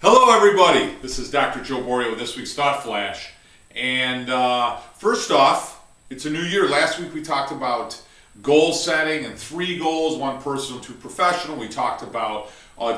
Hello everybody, this is Dr. Joe Borio with this week's Thought Flash. And first off, it's a new year. Last week we talked about goal setting and 3 goals, 1 personal, 2 professional. We talked about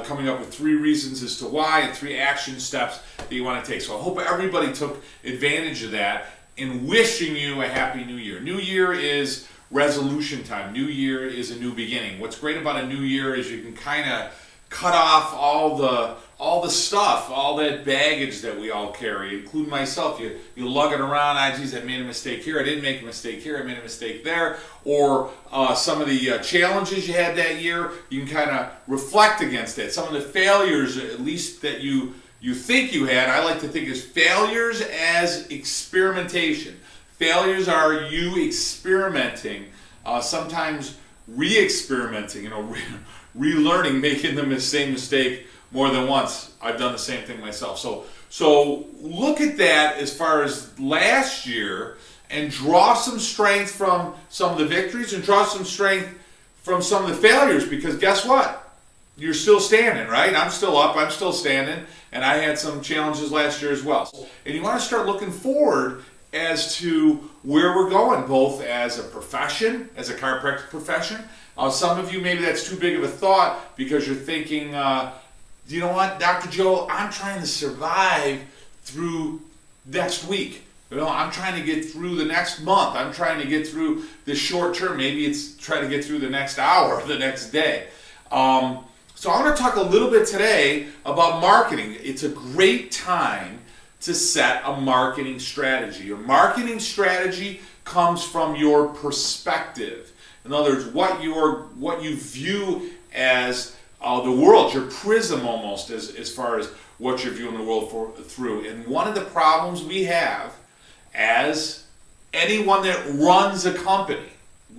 coming up with 3 reasons as to why and 3 action steps that you want to take. So I hope everybody took advantage of that in wishing you a happy new year. New year is resolution time. New year is a new beginning. What's great about a new year is you can kind of cut off all the stuff, all that baggage that we all carry, including myself. You lug it around. Geez, I made a mistake here. I didn't make a mistake here. I made a mistake there. Or some of the challenges you had that year, you can kind of reflect against that. Some of the failures, at least that you think you had, I like to think as failures as experimentation. Failures are you experimenting, sometimes re-experimenting, relearning, making the same mistake more than once. I've done the same thing myself. So look at that as far as last year and draw some strength from some of the victories and draw some strength from some of the failures, because guess what? You're still standing, right? I'm still up, I'm still standing, and I had some challenges last year as well. And you want to start looking forward as to where we're going, both as a profession, as a chiropractic profession. Some of you, maybe that's too big of a thought because you're thinking, you know what, Dr. Joe, I'm trying to survive through next week. I'm trying to get through the next month. I'm trying to get through the short term. Maybe it's trying to get through the next hour, the next day. So I want to talk a little bit today about marketing. It's a great time to set a marketing strategy. Your marketing strategy comes from your perspective. In other words, what you view as the world, your prism almost, as far as what you're viewing the world through. And one of the problems we have as anyone that runs a company,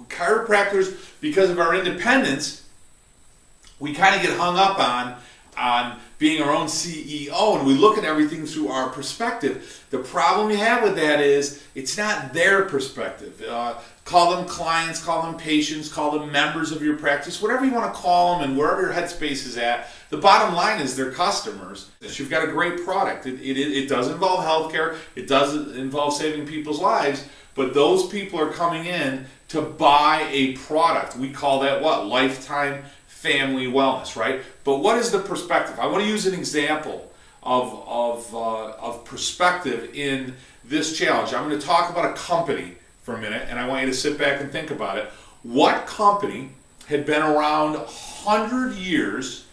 chiropractors, because of our independence, we kind of get hung up on being our own CEO, and we look at everything through our perspective. The problem you have with that is it's not their perspective. Call them clients, call them patients, call them members of your practice, whatever you want to call them and wherever your headspace is at. The bottom line is they're customers. You've got a great product. It does involve healthcare. It does involve saving people's lives, but those people are coming in to buy a product. We call that what? Lifetime family wellness, right? But what is the perspective? I want to use an example of perspective in this challenge. I'm going to talk about a company for a minute, and I want you to sit back and think about it. What company had been around 100 years,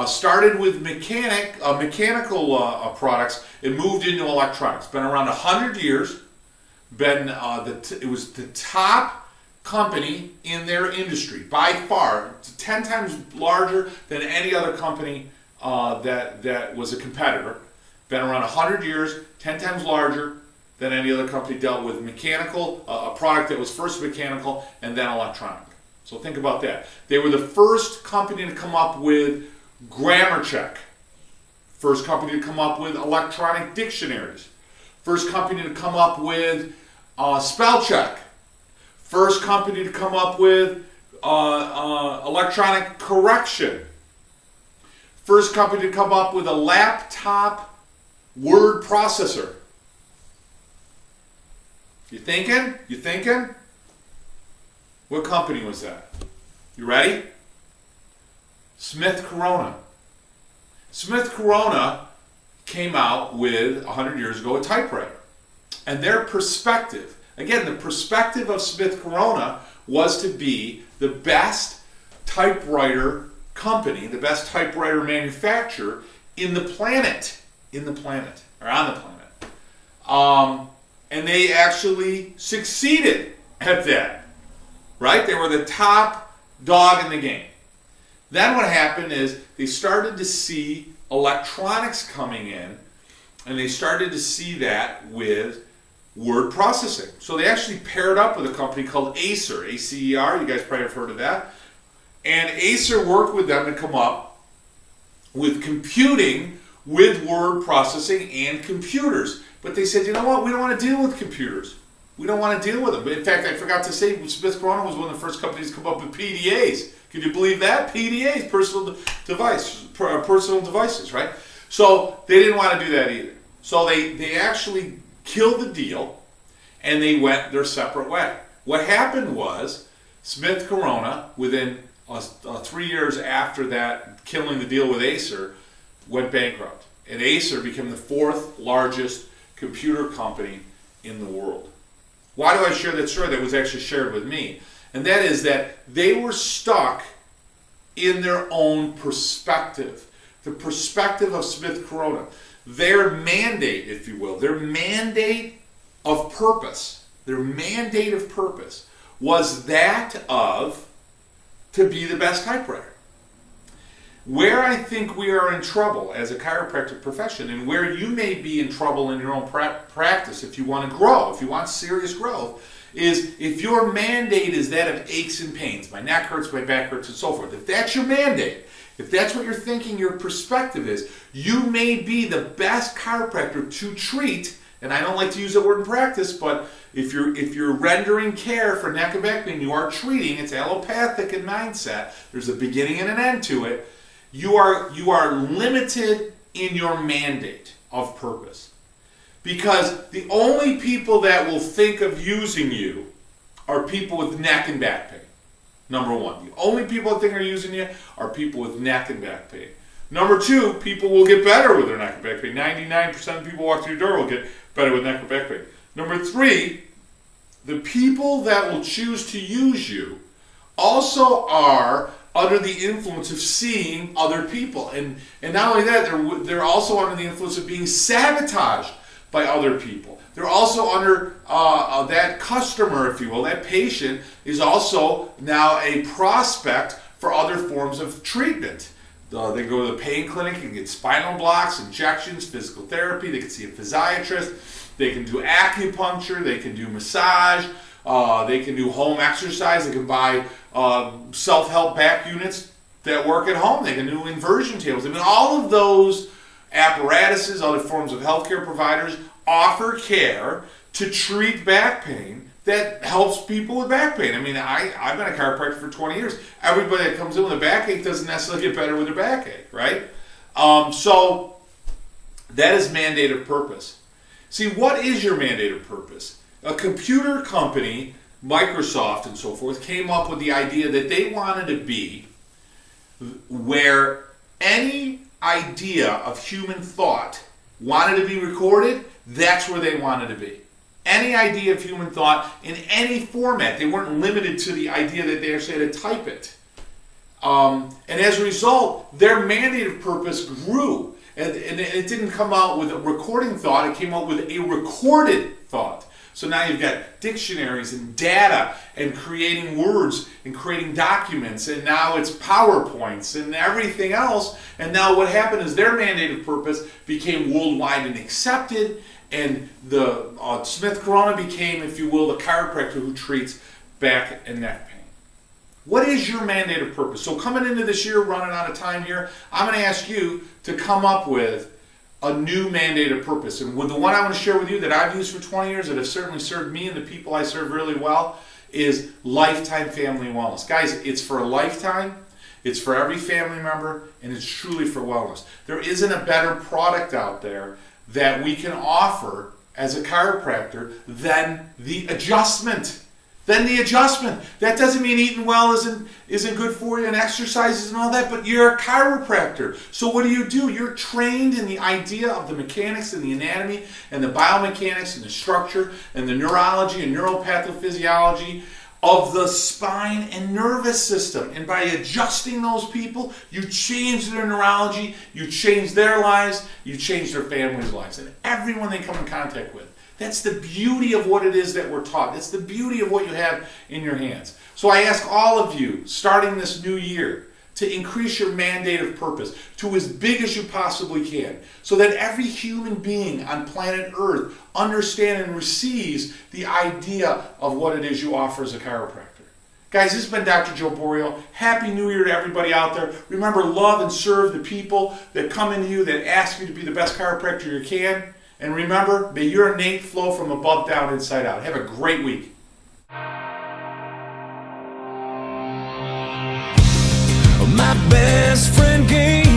started with mechanical products, and moved into electronics? Been around 100 years, it was the top company in their industry by far, 10 times larger than any other company that was a competitor. Been around 100 years, 10 times larger than any other company. Dealt with mechanical, a product that was first mechanical and then electronic. So think about that. They were the first company to come up with grammar check. First company to come up with electronic dictionaries. First company to come up with spell check. First company to come up with electronic correction. First company to come up with a laptop word processor. You thinking? You thinking? What company was that? You ready? Smith Corona. Smith Corona came out with 100 years ago a typewriter. And their perspective, again, the perspective of Smith Corona was to be the best typewriter company, the best typewriter manufacturer in the planet, or on the planet. And they actually succeeded at that, right? They were the top dog in the game. Then what happened is they started to see electronics coming in, and they started to see that with word processing. So they actually paired up with a company called Acer, A-C-E-R, you guys probably have heard of that. And Acer worked with them to come up with computing with word processing and computers. But they said, you know what, we don't want to deal with computers. We don't want to deal with them. In fact, I forgot to say, Smith Corona was one of the first companies to come up with PDAs. Can you believe that? PDAs, personal devices, right? So they didn't want to do that either. So they actually killed the deal, and they went their separate way. What happened was Smith Corona, within 3 years after that, killing the deal with Acer, went bankrupt. And Acer became the 4th largest computer company in the world. Why do I share that story? That was actually shared with me. And that is that they were stuck in their own perspective. The perspective of Smith Corona. Their mandate, if you will, their mandate of purpose, was that of to be the best typewriter. Where I think we are in trouble as a chiropractic profession, and where you may be in trouble in your own practice if you want to grow, if you want serious growth, is if your mandate is that of aches and pains, my neck hurts, my back hurts, and so forth. If that's your mandate, if that's what you're thinking your perspective is, you may be the best chiropractor to treat, and I don't like to use that word in practice, but if you're rendering care for neck and back pain, you are treating, it's allopathic in mindset, there's a beginning and an end to it, you are limited in your mandate of purpose. Because the only people that will think of using you are people with neck and back pain. Number one. The only people that think are using you are people with neck and back pain. Number two, people will get better with their neck and back pain. 99% of people walk through your door will get better with neck and back pain. Number three, the people that will choose to use you also are under the influence of seeing other people. And not only that, they're also under the influence of being sabotaged by other people. They're also under that customer, if you will, that patient is also now a prospect for other forms of treatment. They go to the pain clinic and get spinal blocks, injections, physical therapy. They can see a physiatrist. They can do acupuncture. They can do massage. They can do home exercise. They can buy self-help back units that work at home. They can do inversion tables. I mean, all of those apparatuses, other forms of healthcare providers offer care to treat back pain that helps people with back pain. I mean, I've been a chiropractor for 20 years. Everybody that comes in with a backache doesn't necessarily get better with their backache, right? So that is mandate of purpose. See, what is your mandate of purpose? A computer company, Microsoft and so forth, came up with the idea that they wanted to be where any idea of human thought wanted to be recorded, that's where they wanted to be. Any idea of human thought in any format. They weren't limited to the idea that they actually had to type it. And as a result, their mandate of purpose grew. And it didn't come out with a recording thought, it came out with a recorded thought. So now you've got dictionaries and data and creating words and creating documents, and now it's PowerPoints and everything else. And now what happened is their mandate of purpose became worldwide and accepted, and the Smith Corona became, if you will, the chiropractor who treats back and neck pain. What is your mandate of purpose? So coming into this year, running out of time here, I'm going to ask you to come up with a new mandate of purpose. And with the one I want to share with you that I've used for 20 years, that have certainly served me and the people I serve really well, is lifetime family wellness. Guys, it's for a lifetime, it's for every family member, and it's truly for wellness. There isn't a better product out there that we can offer as a chiropractor than the adjustment. That doesn't mean eating well isn't good for you and exercises and all that, but you're a chiropractor. So what do? You're trained in the idea of the mechanics and the anatomy and the biomechanics and the structure and the neurology and neuropathophysiology of the spine and nervous system. And by adjusting those people, you change their neurology, you change their lives, you change their families' lives, and everyone they come in contact with. That's the beauty of what it is that we're taught. It's the beauty of what you have in your hands. So I ask all of you, starting this new year, to increase your mandate of purpose to as big as you possibly can, so that every human being on planet Earth understands and receives the idea of what it is you offer as a chiropractor. Guys, this has been Dr. Joe Borio. Happy New Year to everybody out there. Remember, love and serve the people that come into you, that ask you to be the best chiropractor you can. And remember, may your innate flow from above down, inside out. Have a great week. My best friend gave